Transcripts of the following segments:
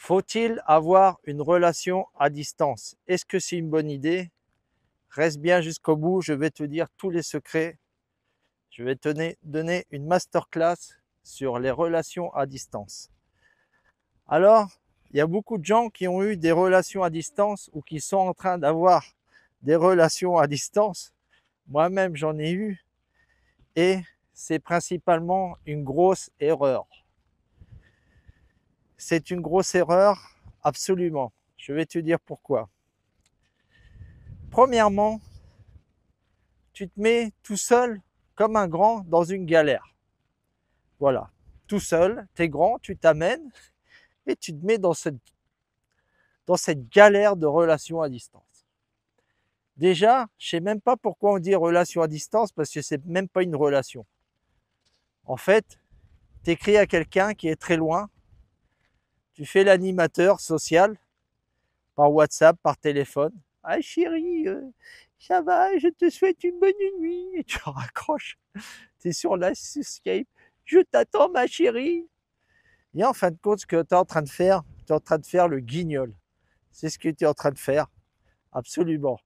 Faut-il avoir une relation à distance? Est-ce que c'est une bonne idée? Reste bien jusqu'au bout, je vais te dire tous les secrets. Je vais te donner une masterclass sur les relations à distance. Alors, il y a beaucoup de gens qui ont eu des relations à distance ou qui sont en train d'avoir des relations à distance. Moi-même, j'en ai eu et c'est principalement une grosse erreur. C'est une grosse erreur, absolument. Je vais te dire pourquoi. Premièrement, tu te mets tout seul comme un grand dans une galère. Voilà, tout seul, t'es grand, tu t'amènes et tu te mets dans cette galère de relation à distance. Déjà, je sais même pas pourquoi on dit relation à distance parce que c'est même pas une relation. En fait, tu écris à quelqu'un qui est très loin, tu fais l'animateur social par WhatsApp, par téléphone. Ah chérie, ça va, je te souhaite une bonne nuit. Et tu raccroches, tu es sur la Skype, je t'attends ma chérie. Et en fin de compte, ce que tu es en train de faire, tu es en train de faire le guignol. C'est ce que tu es en train de faire, absolument.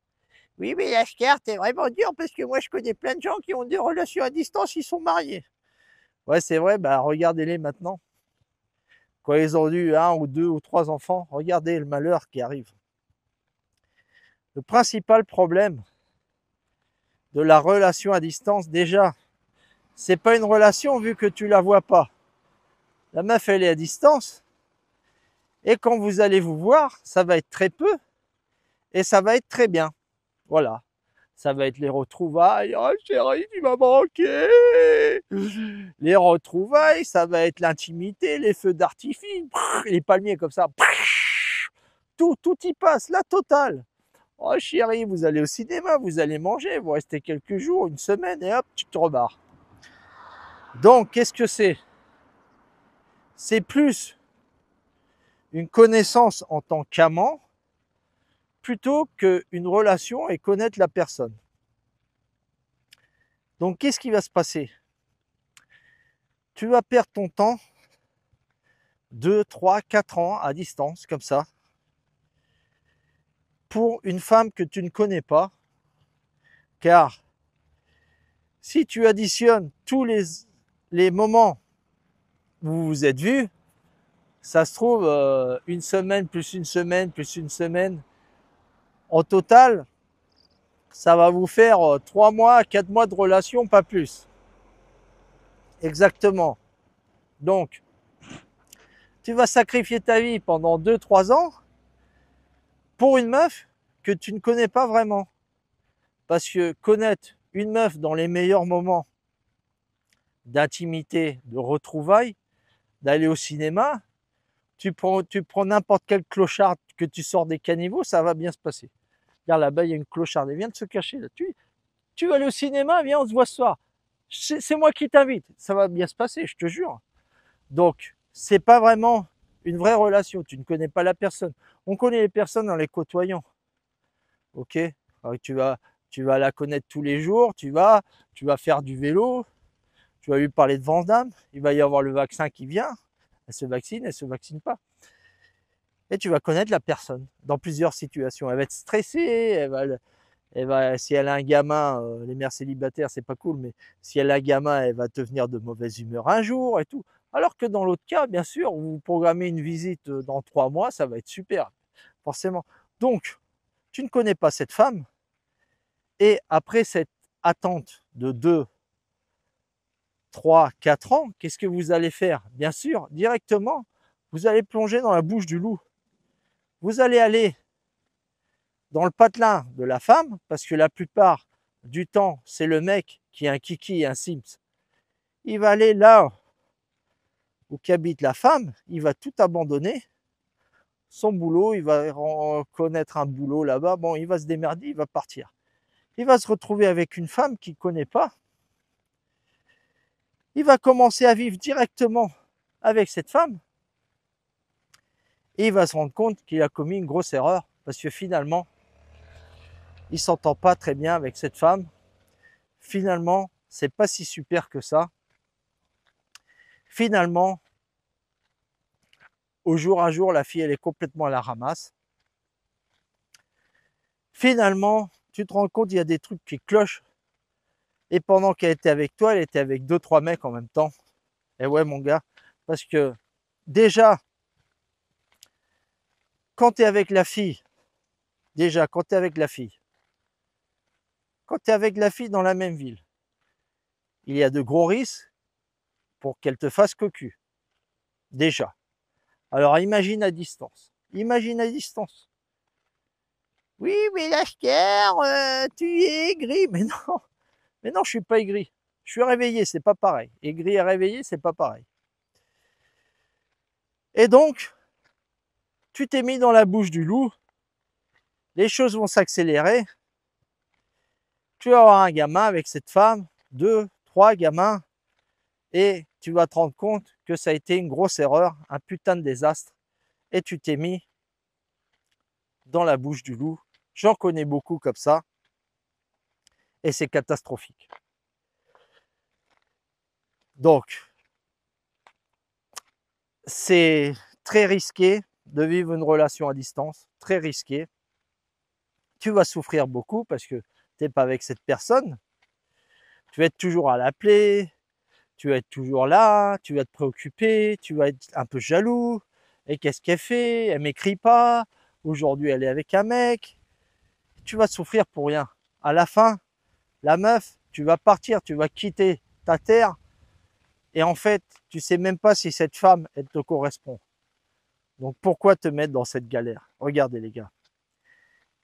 Oui, mais Ashkar, t'es vraiment dur parce que moi je connais plein de gens qui ont des relations à distance, ils sont mariés. Ouais, c'est vrai, bah regardez-les maintenant. Quand ils ont eu 1 ou 2 ou 3 enfants, regardez le malheur qui arrive. Le principal problème de la relation à distance, déjà, c'est pas une relation vu que tu la vois pas. La meuf, elle est à distance. Et quand vous allez vous voir, ça va être très peu. Et ça va être très bien. Voilà. Ça va être les retrouvailles. Oh chérie, tu m'as manqué. Les retrouvailles, ça va être l'intimité, les feux d'artifice, les palmiers comme ça. Tout y passe, la totale. Oh chérie, vous allez au cinéma, vous allez manger, vous restez quelques jours, une semaine et hop, tu te rebarres. Donc, qu'est-ce que c'est? C'est plus une connaissance en tant qu'amant plutôt qu'une relation et connaître la personne. Donc, qu'est-ce qui va se passer? Tu vas perdre ton temps 2, 3, 4 ans à distance, comme ça, pour une femme que tu ne connais pas, car si tu additionnes tous les moments où vous vous êtes vus, ça se trouve une semaine plus une semaine plus une semaine, en total, ça va vous faire 3 mois, 4 mois de relation, pas plus. Exactement. Donc, tu vas sacrifier ta vie pendant 2, 3 ans pour une meuf que tu ne connais pas vraiment. Parce que connaître une meuf dans les meilleurs moments d'intimité, de retrouvailles, d'aller au cinéma, tu prends n'importe quel clochard que tu sors des caniveaux, ça va bien se passer. Regarde là-bas, il y a une clocharde, elle vient de se cacher là. Tu vas aller au cinéma, viens, on se voit ce soir. C'est moi qui t'invite, ça va bien se passer, je te jure. Donc, c'est pas vraiment une vraie relation, tu ne connais pas la personne. On connaît les personnes en les côtoyant. Ok? Alors, tu vas la connaître tous les jours, tu vas faire du vélo, tu vas lui parler de Vandame, il va y avoir le vaccin qui vient, elle se vaccine pas. Et tu vas connaître la personne dans plusieurs situations. Elle va être stressée, si elle a un gamin, les mères célibataires, c'est pas cool, mais si elle a un gamin, elle va devenir de mauvaise humeur un jour et tout. Alors que dans l'autre cas, bien sûr, vous programmez une visite dans 3 mois, ça va être super, forcément. Donc, tu ne connais pas cette femme, et après cette attente de 2, 3, 4 ans, qu'est-ce que vous allez faire? Bien sûr, directement, vous allez plonger dans la bouche du loup. Vous allez aller dans le patelin de la femme, parce que la plupart du temps, c'est le mec qui est un kiki et un sims. Il va aller là où habite la femme, il va tout abandonner, son boulot, il va connaître un boulot là-bas, bon, il va se démerder, il va partir. Il va se retrouver avec une femme qu'il ne connaît pas. Il va commencer à vivre directement avec cette femme et il va se rendre compte qu'il a commis une grosse erreur parce que finalement, il ne s'entend pas très bien avec cette femme. Finalement, c'est pas si super que ça. Finalement, Au jour à jour, la fille, elle est complètement à la ramasse. Finalement, tu te rends compte, il y a des trucs qui clochent. Et pendant qu'elle était avec toi, elle était avec 2-3 mecs en même temps. Et ouais, mon gars, parce que déjà, quand tu es avec la fille, quand tu es avec la fille, quand tu es avec la fille dans la même ville, il y a de gros risques pour qu'elle te fasse cocu. Déjà. Alors imagine à distance. Imagine à distance. Oui, mais Lashker, tu es aigri. Mais non, je suis pas aigri. Je suis réveillé, c'est pas pareil. Aigri et réveillé, c'est pas pareil. Et donc, tu t'es mis dans la bouche du loup, les choses vont s'accélérer, tu vas avoir un gamin avec cette femme, 2, 3 gamins, et tu vas te rendre compte que ça a été une grosse erreur, un putain de désastre, et tu t'es mis dans la bouche du loup. J'en connais beaucoup comme ça, et c'est catastrophique. Donc, c'est très risqué de vivre une relation à distance, très risqué. Tu vas souffrir beaucoup parce que tu n'es pas avec cette personne. Tu vas être toujours à l'appeler, tu vas être toujours là, tu vas te préoccuper, tu vas être un peu jaloux. Et qu'est-ce qu'elle fait? Elle m'écrit pas. Aujourd'hui, elle est avec un mec. Tu vas souffrir pour rien. À la fin, la meuf, tu vas partir, tu vas quitter ta terre. Et en fait, tu sais même pas si cette femme, elle te correspond. Donc pourquoi te mettre dans cette galère? Regardez les gars.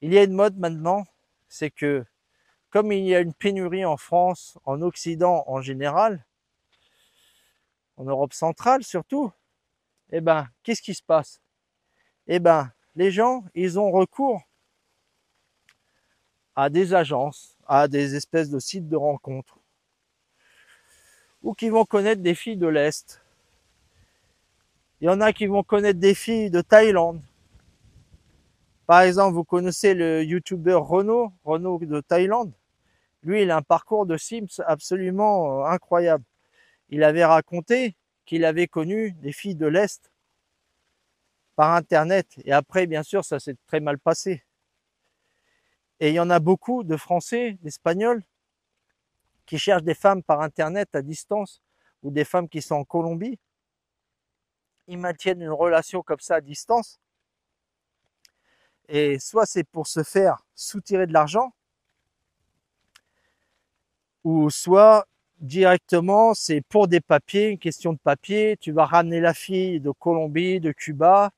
Il y a une mode maintenant, c'est que comme il y a une pénurie en France, en Occident en général, en Europe centrale surtout, eh ben, qu'est-ce qui se passe? Eh ben, les gens, ils ont recours à des agences, à des espèces de sites de rencontres, ou qui vont connaître des filles de l'Est. Il y en a qui vont connaître des filles de Thaïlande. Par exemple, vous connaissez le youtubeur Renaud de Thaïlande. Lui, il a un parcours de Sims absolument incroyable. Il avait raconté qu'il avait connu des filles de l'Est par Internet. Et après, bien sûr, ça s'est très mal passé. Et il y en a beaucoup de Français, d'Espagnols, qui cherchent des femmes par Internet à distance, ou des femmes qui sont en Colombie. Ils maintiennent une relation comme ça à distance. Et soit c'est pour se faire soutirer de l'argent, ou soit directement c'est pour des papiers, une question de papier. Tu vas ramener la fille de Colombie, de Cuba,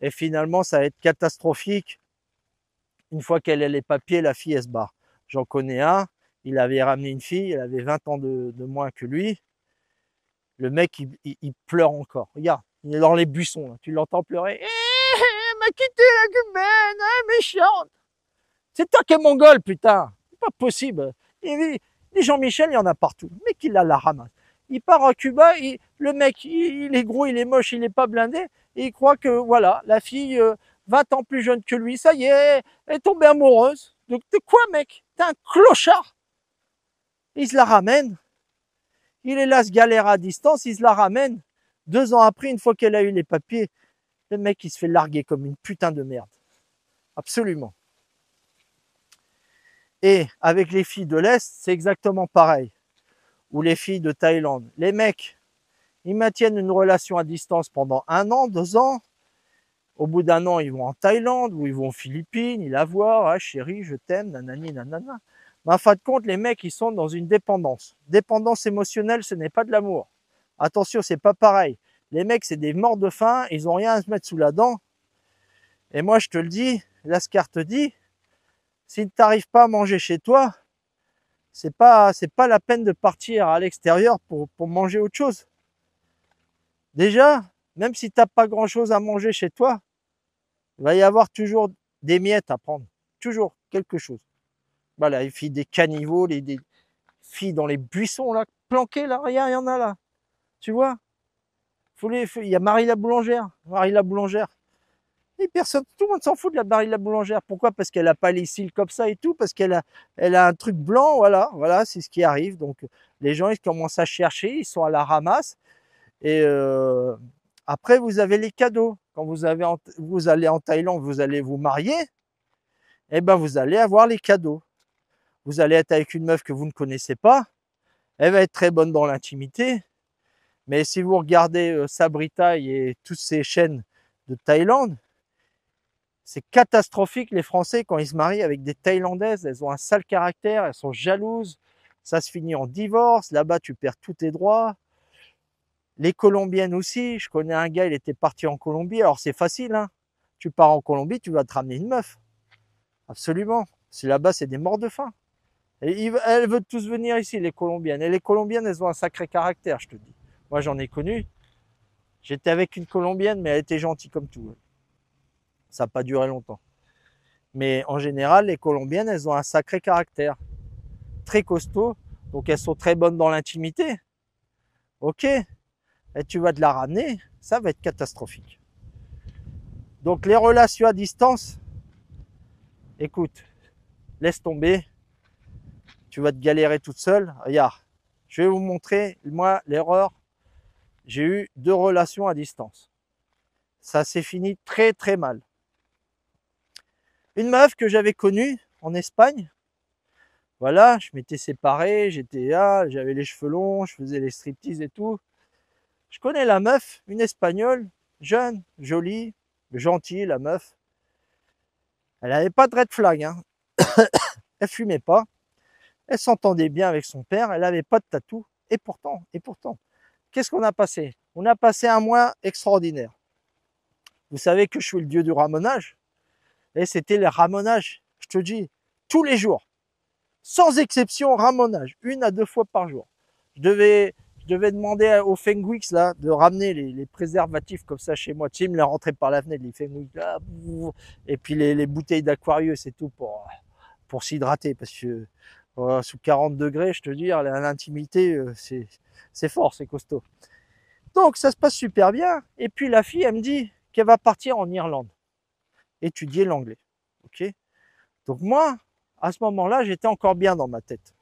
et finalement ça va être catastrophique. Une fois qu'elle a les papiers, la fille elle se barre. J'en connais un, il avait ramené une fille, elle avait 20 ans de moins que lui. Le mec, il pleure encore. Regarde, il est dans les buissons, là. Tu l'entends pleurer. Elle m'a quitté la cubaine, elle est méchante. C'est toi qui es mongol, putain. C'est pas possible. Et les Jean-Michel, il y en a partout. Le mec, il a la ramasse. Il part à Cuba, le mec, il est gros, il est moche, il est pas blindé. Et il croit que, voilà, la fille, 20 ans plus jeune que lui, ça y est, elle est tombée amoureuse. Donc, de quoi, mec? T'es un clochard. Il se la ramène. Il est là, ce galère à distance, il se la ramène. 2 ans après, une fois qu'elle a eu les papiers, le mec, il se fait larguer comme une putain de merde. Absolument. Et avec les filles de l'Est, c'est exactement pareil. Ou les filles de Thaïlande. Les mecs, ils maintiennent une relation à distance pendant 1 an, 2 ans. Au bout d'1 an, ils vont en Thaïlande ou ils vont aux Philippines, ils la voient, ah chérie, je t'aime, nanani, nanana. Mais en fin de compte, les mecs, ils sont dans une dépendance. Dépendance émotionnelle, ce n'est pas de l'amour. Attention, c'est pas pareil. Les mecs, c'est des morts de faim, ils ont rien à se mettre sous la dent. Et moi, je te le dis, Lascar te dit, si tu n'arrives pas à manger chez toi, c'est pas la peine de partir à l'extérieur pour manger autre chose. Déjà, même si tu n'as pas grand chose à manger chez toi, il va y avoir toujours des miettes à prendre. Toujours quelque chose. Voilà, les filles des caniveaux, des filles dans les buissons, là, planquées, là, regarde, il y en a là. Tu vois? Il y a Marie la boulangère. Marie la boulangère. Et personne, tout le monde s'en fout de la Marie la boulangère. Pourquoi? Parce qu'elle a pas les cils comme ça et tout, parce elle a un truc blanc, voilà, c'est ce qui arrive. Donc, les gens, ils commencent à chercher, ils sont à la ramasse. Et après, vous avez les cadeaux. quand vous allez en Thaïlande, vous allez vous marier, eh ben vous allez avoir les cadeaux. Vous allez être avec une meuf que vous ne connaissez pas, elle va être très bonne dans l'intimité, mais si vous regardez Sabritai et toutes ces chaînes de Thaïlande, c'est catastrophique les Français quand ils se marient avec des Thaïlandaises, elles ont un sale caractère, elles sont jalouses, ça se finit en divorce, là-bas tu perds tous tes droits. Les Colombiennes aussi, je connais un gars, il était parti en Colombie, alors c'est facile, hein. Tu pars en Colombie, tu vas te ramener une meuf. Absolument. Si là-bas c'est des morts de faim. Et elles veulent tous venir ici, les Colombiennes. Et les Colombiennes, elles ont un sacré caractère, je te dis. Moi j'en ai connu. J'étais avec une Colombienne, mais elle était gentille comme tout. Ça n'a pas duré longtemps. Mais en général, les Colombiennes, elles ont un sacré caractère. Très costaud. Donc elles sont très bonnes dans l'intimité. Ok. Et tu vas te la ramener, ça va être catastrophique. Donc les relations à distance, écoute, laisse tomber. Tu vas te galérer toute seule. Regarde, je vais vous montrer, moi, l'erreur. J'ai eu 2 relations à distance. Ça s'est fini très très mal. Une meuf que j'avais connue en Espagne. Voilà, je m'étais séparé, j'étais là, j'avais les cheveux longs, je faisais les striptease et tout. Je connais la meuf, une espagnole, jeune, jolie, gentille, la meuf. Elle n'avait pas de red flag, hein. Elle fumait pas, elle s'entendait bien avec son père, elle n'avait pas de tatou. Et pourtant, qu'est-ce qu'on a passé? On a passé un mois extraordinaire. Vous savez que je suis le dieu du ramonage. Et c'était les ramonages, je te dis, tous les jours. Sans exception, ramonage, 1 à 2 fois par jour. Je devais demander aux Fengwix là de ramener les préservatifs comme ça chez moi. Tu sais, ils me les rentraient par la fenêtre, les Fengwix là. Et puis les bouteilles d'Aquarius c'est tout pour s'hydrater. Parce que sous 40 degrés, je te dis, l'intimité, c'est fort, c'est costaud. Donc ça se passe super bien. Et puis la fille, elle me dit qu'elle va partir en Irlande, étudier l'anglais. Ok. Donc moi, à ce moment-là, j'étais encore bien dans ma tête.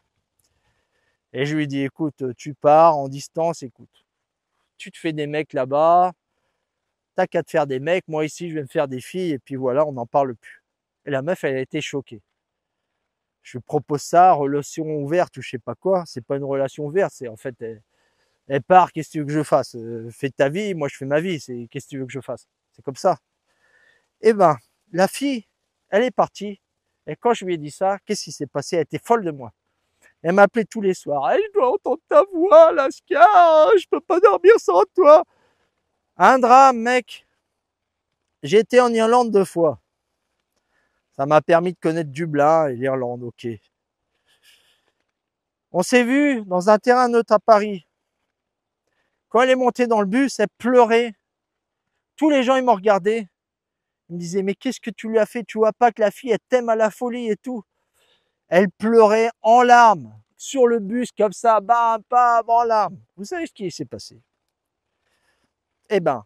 Et je lui dis, écoute, tu pars en distance, écoute, tu te fais des mecs là-bas, t'as qu'à te faire des mecs, moi ici je vais me faire des filles, et puis voilà, on n'en parle plus. Et la meuf, elle a été choquée. Je lui propose ça, relation ouverte ou je sais pas quoi, c'est pas une relation ouverte, c'est en fait, elle part, qu'est-ce que tu veux que je fasse? Fais ta vie, moi je fais ma vie, c'est qu'est-ce que tu veux que je fasse? C'est comme ça. Eh ben, la fille, elle est partie, et quand je lui ai dit ça, qu'est-ce qui s'est passé? Elle était folle de moi. Elle m'appelait tous les soirs. Elle doit entendre ta voix, Lascar. Je peux pas dormir sans toi. Un drame, mec. J'ai été en Irlande 2 fois. Ça m'a permis de connaître Dublin et l'Irlande, ok. On s'est vu dans un terrain neutre à Paris. Quand elle est montée dans le bus, elle pleurait. Tous les gens, ils m'ont regardé. Ils me disaient, mais qu'est-ce que tu lui as fait? Tu vois pas que la fille, elle t'aime à la folie et tout. Elle pleurait en larmes sur le bus, comme ça, bam, bam, en larmes. Vous savez ce qui s'est passé? Eh ben,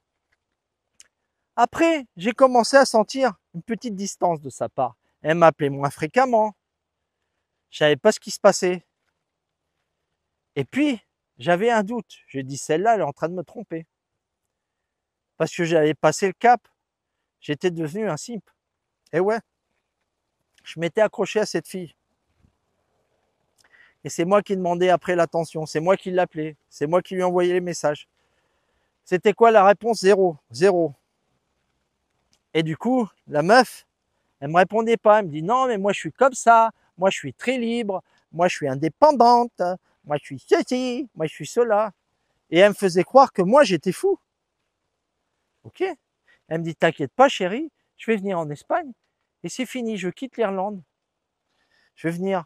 après, j'ai commencé à sentir une petite distance de sa part. Elle m'appelait moins fréquemment. Je savais pas ce qui se passait. Et puis, j'avais un doute. J'ai dit, celle-là, elle est en train de me tromper. Parce que j'avais passé le cap. J'étais devenu un simp. Et ouais, je m'étais accroché à cette fille. Et c'est moi qui demandais après l'attention. C'est moi qui l'appelais. C'est moi qui lui envoyais les messages. C'était quoi la réponse? Zéro. Zéro. Et du coup, la meuf, elle me répondait pas. Elle me dit, non, mais moi, je suis comme ça. Moi, je suis très libre. Moi, je suis indépendante. Moi, je suis ceci. Moi, je suis cela. Et elle me faisait croire que moi, j'étais fou. Ok. Elle me dit, t'inquiète pas, chérie. Je vais venir en Espagne. Et c'est fini. Je quitte l'Irlande. Je vais venir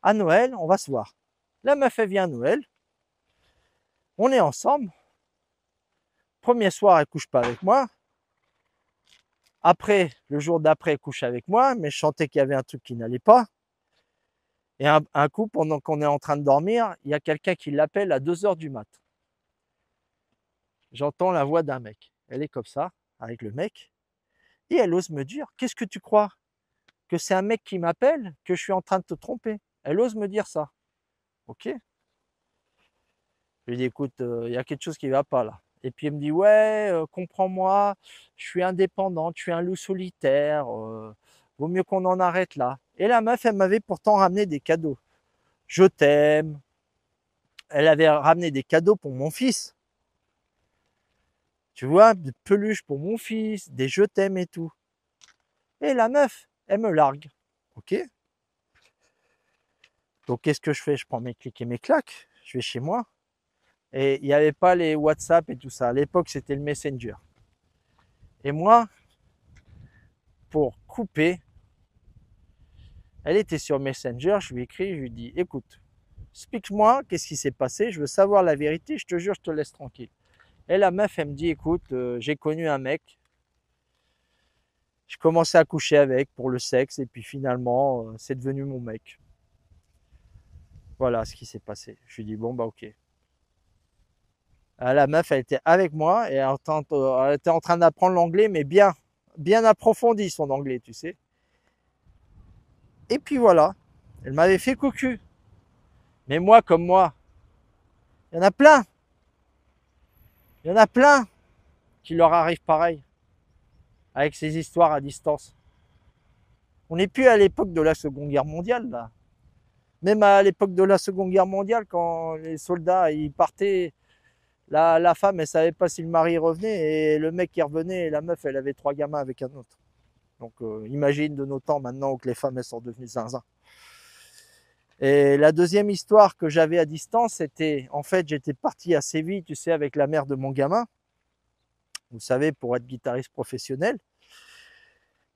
à Noël. On va se voir. La meuf, elle vient à Noël. On est ensemble. Premier soir, elle couche pas avec moi. Après, le jour d'après, elle couche avec moi. Mais je sentais qu'il y avait un truc qui n'allait pas. Et un coup, pendant qu'on est en train de dormir, il y a quelqu'un qui l'appelle à 2 heures du mat. J'entends la voix d'un mec. Elle est comme ça, avec le mec. Et elle ose me dire, qu'est-ce que tu crois? Que c'est un mec qui m'appelle? Que je suis en train de te tromper? Elle ose me dire ça. Ok. Je lui dis, écoute, il y a quelque chose qui ne va pas là. Et puis elle me dit, ouais, comprends-moi, je suis indépendante, je suis un loup solitaire, vaut mieux qu'on en arrête là. Et la meuf, elle m'avait pourtant ramené des cadeaux. Je t'aime. Elle avait ramené des cadeaux pour mon fils. Tu vois, des peluches pour mon fils, des je t'aime et tout. Et la meuf, elle me largue. Ok. Donc qu'est-ce que je fais? Je prends mes clics et mes claques. Je vais chez moi. Et il n'y avait pas les WhatsApp et tout ça. À l'époque, c'était le Messenger. Et moi, pour couper, elle était sur Messenger. Je lui ai écrit, je lui ai dit, écoute, explique-moi qu'est-ce qui s'est passé. Je veux savoir la vérité. Je te jure, je te laisse tranquille. Et la meuf, elle me dit, écoute, j'ai connu un mec. Je commençais à coucher avec pour le sexe. Et puis finalement, c'est devenu mon mec. Voilà ce qui s'est passé. Je lui ai dit, bon, bah ok. La meuf, elle était avec moi et elle était en train d'apprendre l'anglais, mais bien, bien approfondi son anglais, tu sais. Et puis voilà, elle m'avait fait cocu. Mais moi, comme moi, il y en a plein. Il y en a plein qui leur arrivent pareil, avec ces histoires à distance. On n'est plus à l'époque de la Seconde Guerre mondiale, là. Même à l'époque de la Seconde Guerre mondiale, quand les soldats ils partaient, la femme, elle savait pas si le mari revenait, et le mec qui revenait, et la meuf, elle avait 3 gamins avec un autre. Donc imagine de nos temps maintenant où que les femmes elles sont devenues zinzin. Et la deuxième histoire que j'avais à distance, c'était en fait j'étais parti à Séville, tu sais, avec la mère de mon gamin, vous savez, pour être guitariste professionnel.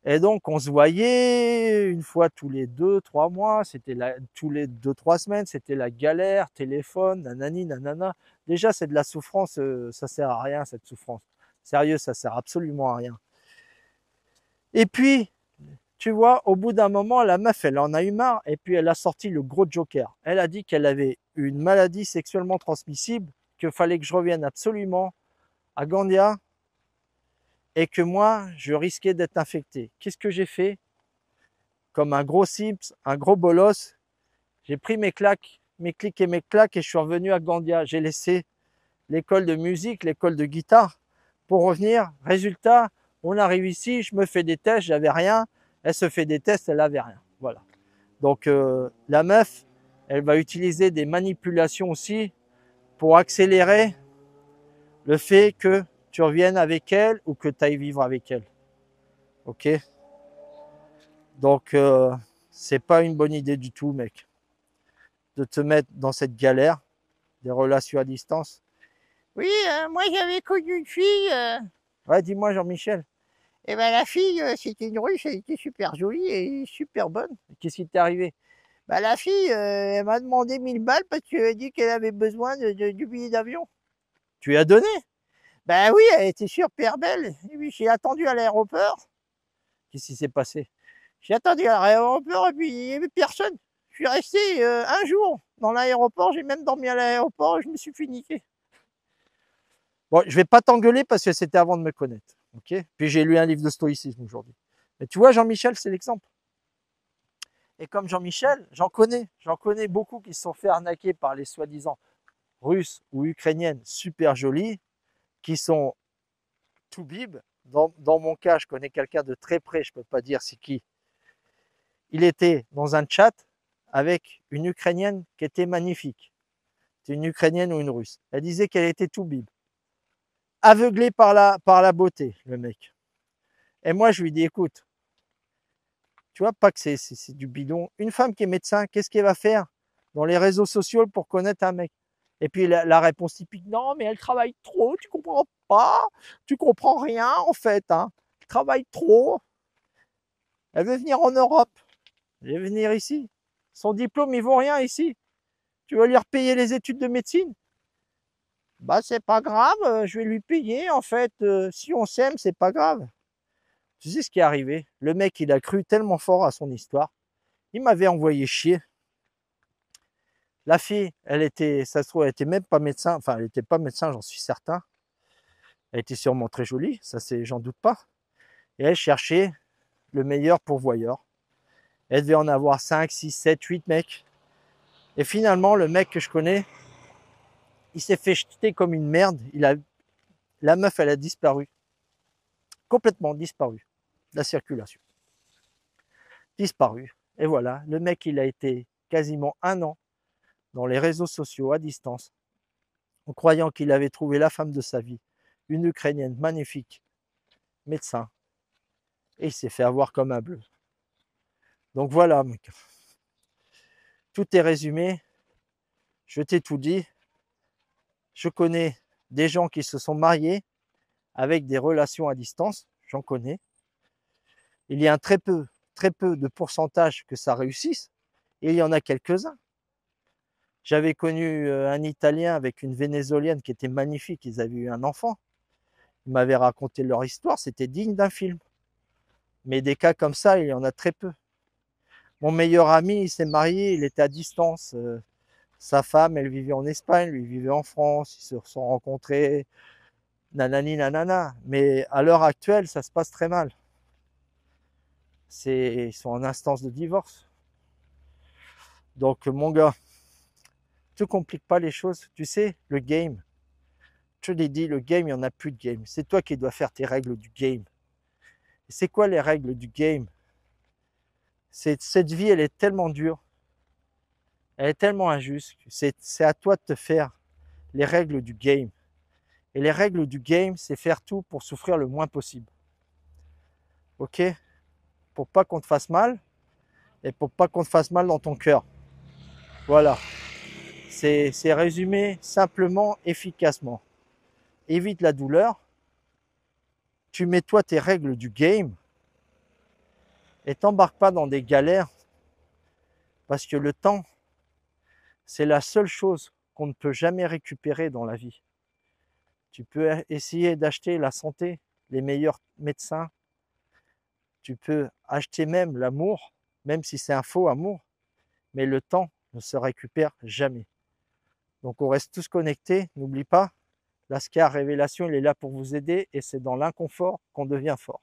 Et donc on se voyait une fois tous les 2, 3 mois, c'était tous les 2, 3 semaines, c'était la galère, téléphone, nanani, nanana. Déjà c'est de la souffrance, ça sert à rien cette souffrance. Sérieux, ça sert absolument à rien. Et puis tu vois, au bout d'un moment, la meuf, elle en a eu marre et puis elle a sorti le gros joker. Elle a dit qu'elle avait une maladie sexuellement transmissible, qu'il fallait que je revienne absolument à Gandia et que moi, je risquais d'être infecté. Qu'est-ce que j'ai fait? Comme un gros sips, un gros bolos, j'ai pris mes claques, mes clics et mes claques et je suis revenu à Gandia. J'ai laissé l'école de musique, l'école de guitare pour revenir. Résultat, on arrive ici, je me fais des tests, j'avais rien. Elle se fait des tests, elle avait rien. Voilà. Donc la meuf, elle va utiliser des manipulations aussi pour accélérer le fait que tu reviennes avec elle ou que tu ailles vivre avec elle. Ok? Donc c'est pas une bonne idée du tout, mec, de te mettre dans cette galère des relations à distance. Oui, moi j'avais connu une fille, Ouais, dis-moi Jean-Michel, et ben la fille, c'était une russe, elle était super jolie et super bonne. qu'est-ce qui t'est arrivé? Bah, la fille, elle m'a demandé 1000 balles parce qu'elle a dit qu'elle avait besoin du billet d'avion. Tu lui as donné? Ben oui, elle était super belle. Et puis j'ai attendu à l'aéroport. Qu'est-ce qui s'est passé? J'ai attendu à l'aéroport et puis il n'y avait personne. Je suis resté un jour dans l'aéroport, j'ai même dormi à l'aéroport et je me suis fait niquer. Bon, je vais pas t'engueuler parce que c'était avant de me connaître. Ok? Puis j'ai lu un livre de stoïcisme aujourd'hui. Mais tu vois, Jean-Michel, c'est l'exemple. Et comme Jean-Michel, j'en connais beaucoup qui se sont fait arnaquer par les soi-disant russes ou ukrainiennes super jolies, qui sont tout bib. Dans mon cas, je connais quelqu'un de très près, je ne peux pas dire c'est qui. Il était dans un chat avec une Ukrainienne qui était magnifique. C'est une Ukrainienne ou une Russe. Elle disait qu'elle était tout bib. Aveuglé par la beauté, le mec. Et moi, je lui dis, écoute, tu vois pas que c'est du bidon. Une femme qui est médecin, qu'est-ce qu'elle va faire dans les réseaux sociaux pour connaître un mec? Et puis la réponse typique, non, mais elle travaille trop, tu comprends pas, tu comprends rien en fait, hein. Elle travaille trop. Elle veut venir en Europe, elle veut venir ici. Son diplôme, il vaut rien ici. Tu vas lui repayer les études de médecine? Bah c'est pas grave, je vais lui payer en fait. Si on s'aime, c'est pas grave. Tu sais ce qui est arrivé? Le mec, il a cru tellement fort à son histoire. Il m'avait envoyé chier. La fille, elle était, ça se trouve, elle était même pas médecin. Enfin, elle était pas médecin, j'en suis certain. Elle était sûrement très jolie, ça c'est, j'en doute pas. Et elle cherchait le meilleur pourvoyeur. Elle devait en avoir 5, 6, 7, 8 mecs. Et finalement, le mec que je connais, il s'est fait jeter comme une merde. Il a La meuf, elle a disparu. Complètement disparu. La circulation. Disparu. Et voilà, le mec, il a été quasiment 1 an dans les réseaux sociaux à distance, en croyant qu'il avait trouvé la femme de sa vie, une Ukrainienne magnifique, médecin, et il s'est fait avoir comme un bleu. Donc voilà, mec. Tout est résumé. Je t'ai tout dit. Je connais des gens qui se sont mariés avec des relations à distance. J'en connais. Il y a un très peu de pourcentage que ça réussisse. Et il y en a quelques-uns. J'avais connu un Italien avec une Vénézuélienne qui était magnifique. Ils avaient eu un enfant. Ils m'avaient raconté leur histoire. C'était digne d'un film. Mais des cas comme ça, il y en a très peu. Mon meilleur ami, il s'est marié, il était à distance. Sa femme, elle vivait en Espagne, lui vivait en France. Ils se sont rencontrés. Nanani, nanana. Mais à l'heure actuelle, ça se passe très mal. Ils sont en instance de divorce. Donc, mon gars, ne te complique pas les choses. Tu sais, le game, je te l'ai dit, le game, il n'y en a plus de game. C'est toi qui dois faire tes règles du game. Et c'est quoi les règles du game? Cette vie, elle est tellement dure. Elle est tellement injuste. C'est à toi de te faire les règles du game. Et les règles du game, c'est faire tout pour souffrir le moins possible. Ok? Pour pas qu'on te fasse mal et pour pas qu'on te fasse mal dans ton cœur. Voilà. C'est résumé simplement, efficacement. Évite la douleur. Tu mets toi tes règles du game et t'embarque pas dans des galères parce que le temps, c'est la seule chose qu'on ne peut jamais récupérer dans la vie. Tu peux essayer d'acheter la santé, les meilleurs médecins. Tu peux acheter même l'amour, même si c'est un faux amour. Mais le temps ne se récupère jamais. Donc on reste tous connectés. N'oublie pas, l'Ascar Révélation, il est là pour vous aider et c'est dans l'inconfort qu'on devient fort.